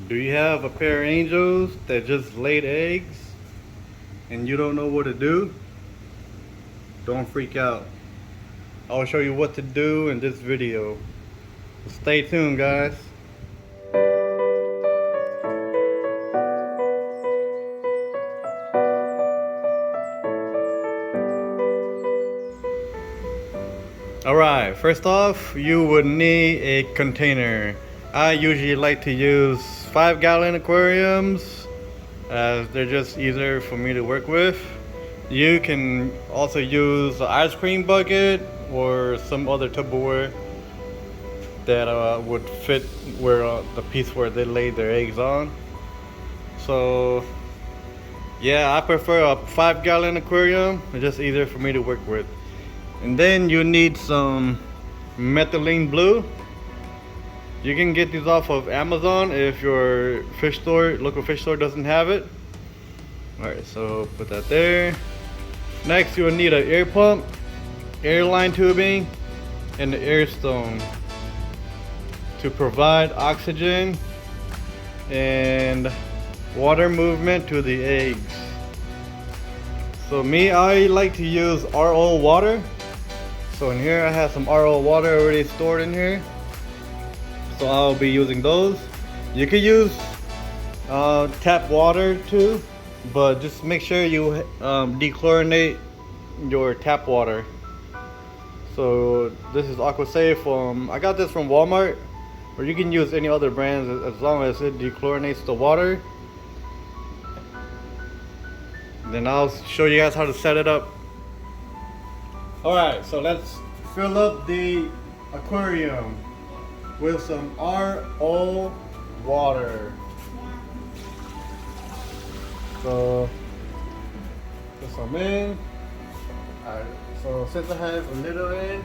Do you have a pair of angels that just laid eggs and you don't know what to do? Don't freak out. I'll show you what to do in this video. So stay tuned, guys. Alright, first off, you would need a container. I usually like to use 5-gallon aquariums as they're just easier for me to work with. You can also use an ice cream bucket or some other Tupperware that would fit where the piece where they lay their eggs on. So yeah, I prefer a 5-gallon aquarium. It's just easier for me to work with. And then you need some methylene blue. You can get these off of Amazon if your fish store, local fish store doesn't have it. Alright, so put that there. Next you will need an air pump, air line tubing, and the air stone to provide oxygen and water movement to the eggs. So I like to use RO water. So in here I have some RO water already stored in here. So I'll be using those. You could use tap water too, but just make sure you dechlorinate your tap water. So this is AquaSafe. I got this from Walmart, or you can use any other brands as long as it dechlorinates the water. Then I'll show you guys how to set it up. Alright, so let's fill up the aquarium with some RO water. So put some in. Alright, so since I have a little in,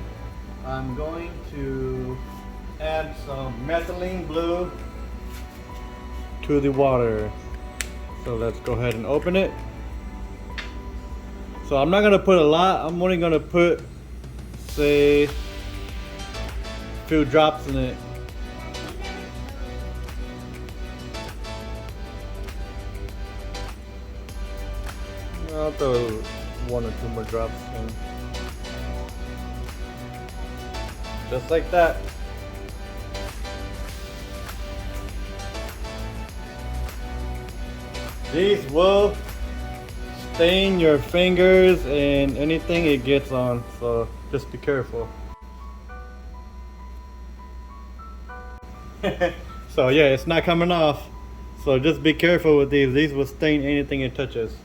I'm going to add some methylene blue to the water. So let's go ahead and open it. So I'm not gonna put a lot. I'm only gonna put, say, a few drops in it. I'll throw 1 or 2 more drops in. Just like that. These will stain your fingers and anything it gets on, so just be careful. So yeah, it's not coming off, so just be careful with these. These will stain anything it touches.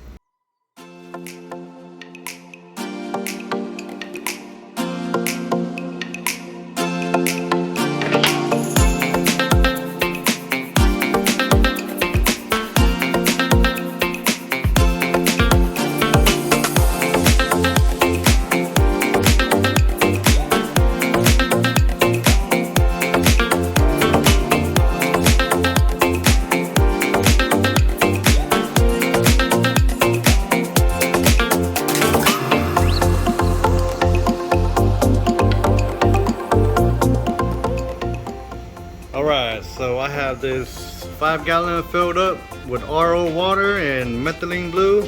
Alright, so I have this 5-gallon filled up with RO water and methylene blue.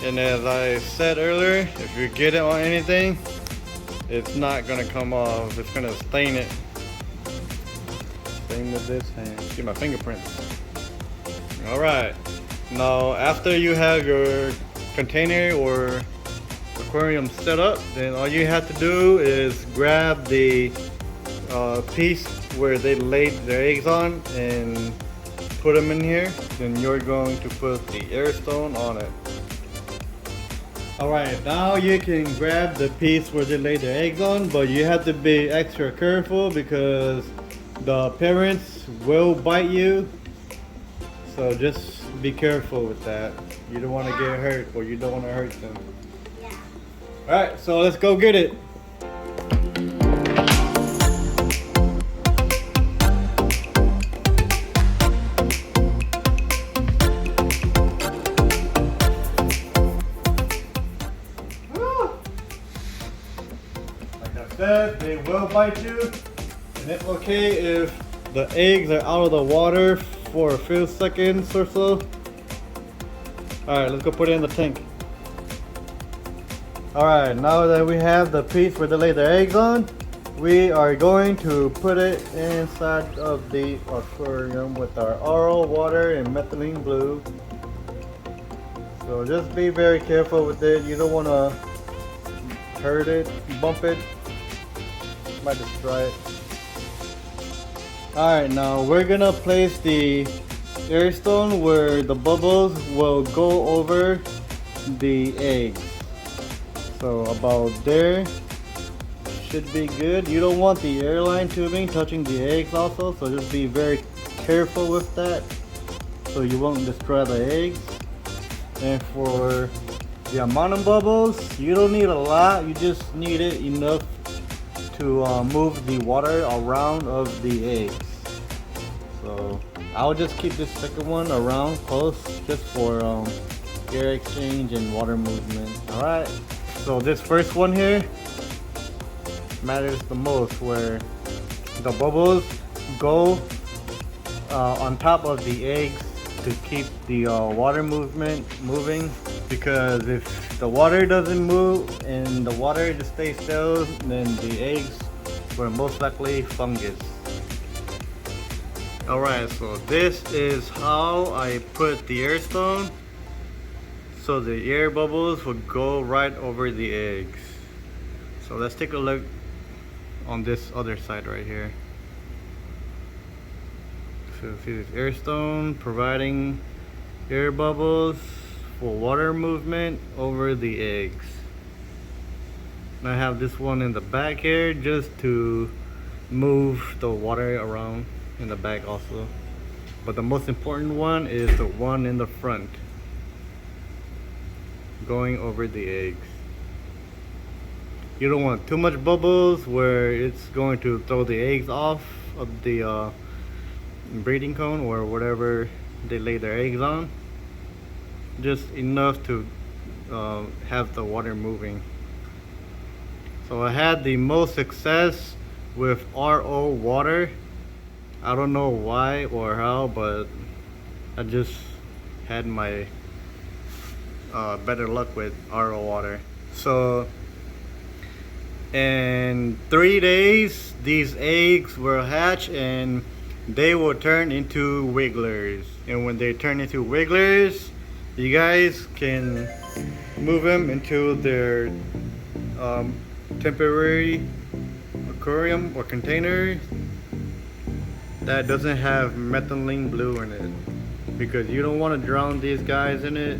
And as I said earlier, if you get it on anything, it's not gonna come off. It's gonna stain it. Same with this hand. See my fingerprints. Alright, now after you have your container or aquarium set up, then all you have to do is grab the piece where they laid their eggs on and put them in here. Then you're going to put the air stone on it. Alright, now you can grab the piece where they laid their eggs on, but you have to be extra careful because the parents will bite you. So just be careful with that. You don't want to get hurt, or you don't want to hurt them. Yeah. Alright, so let's go get it. They will bite you, and it's okay if the eggs are out of the water for a few seconds or so. Alright, let's go put it in the tank. Alright, now that we have the piece where they lay their eggs on, we are going to put it inside of the aquarium with our RO water and methylene blue. So just be very careful with it. You don't want to hurt it, bump it, might destroy it. Alright, now we're gonna place the air stone where the bubbles will go over the eggs. So about there should be good. You don't want the airline tubing touching the eggs also, so just be very careful with that so you won't destroy the eggs. And for the amount of bubbles, you don't need a lot, you just need it enough to move the water around of the eggs. So I'll just keep this second one around close just for air exchange and water movement. Alright, so this first one here matters the most, where the bubbles go on top of the eggs to keep the water movement moving, because if the water doesn't move and the water just stays still, then the eggs will most likely fungus. Alright, so this is how I put the air stone so the air bubbles would go right over the eggs. So let's take a look on this other side right here. So see this air stone providing air bubbles for water movement over the eggs. And I have this one in the back here just to move the water around in the back also. But the most important one is the one in the front, going over the eggs. You don't want too much bubbles where it's going to throw the eggs off of the breeding cone or whatever they lay their eggs on. Just enough to have the water moving. So I had the most success with RO water. I don't know why or how, but I just had my better luck with RO water. So in 3 days these eggs will hatch and they will turn into wigglers. And when they turn into wigglers, you guys can move them into their temporary aquarium or container that doesn't have methylene blue in it, because you don't want to drown these guys in it.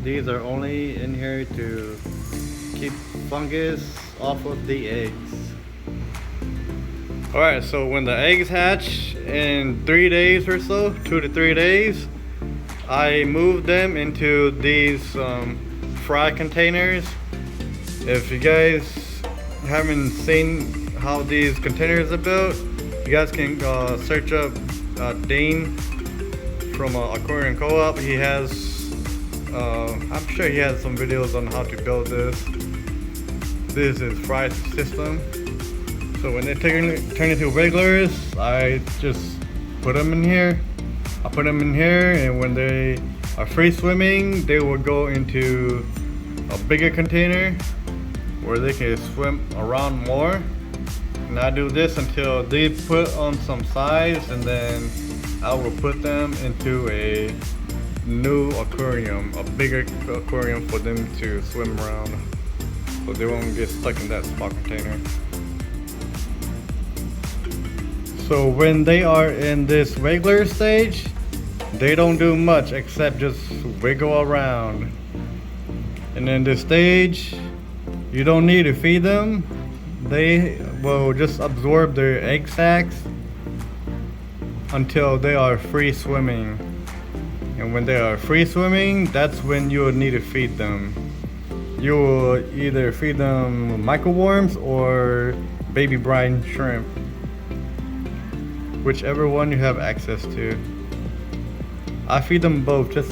These are only in here to keep fungus off of the eggs. Alright, so when the eggs hatch in 3 days or so, 2 to 3 days, I move them into these fry containers. If you guys haven't seen how these containers are built, you guys can search up Dane from Aquarium Co-op. He has, I'm sure he has some videos on how to build this. This is fry system. So when they turn into wigglers, I just put them in here. I put them in here, and when they are free swimming, they will go into a bigger container where they can swim around more. And I do this until they put on some size, and then I will put them into a new aquarium, a bigger aquarium for them to swim around, so they won't get stuck in that small container. So when they are in this wiggler stage, they don't do much except just wiggle around. And in this stage, you don't need to feed them. They will just absorb their egg sacs until they are free swimming. And when they are free swimming, that's when you will need to feed them. You will either feed them microworms or baby brine shrimp, whichever one you have access to. I feed them both just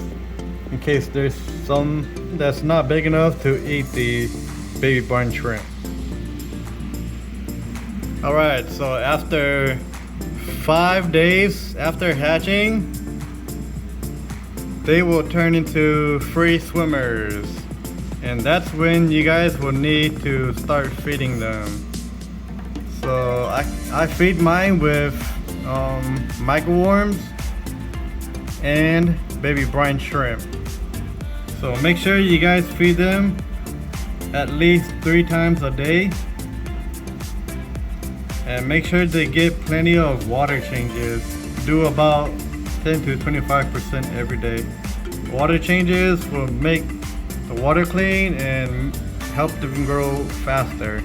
in case there's some that's not big enough to eat the baby brine shrimp. Alright, so after 5 days after hatching, they will turn into free swimmers. And that's when you guys will need to start feeding them. So I feed mine with microworms and baby brine shrimp. So make sure you guys feed them at least 3 times a day. And make sure they get plenty of water changes. Do about 10 to 25% every day. Water changes will make the water clean and help them grow faster.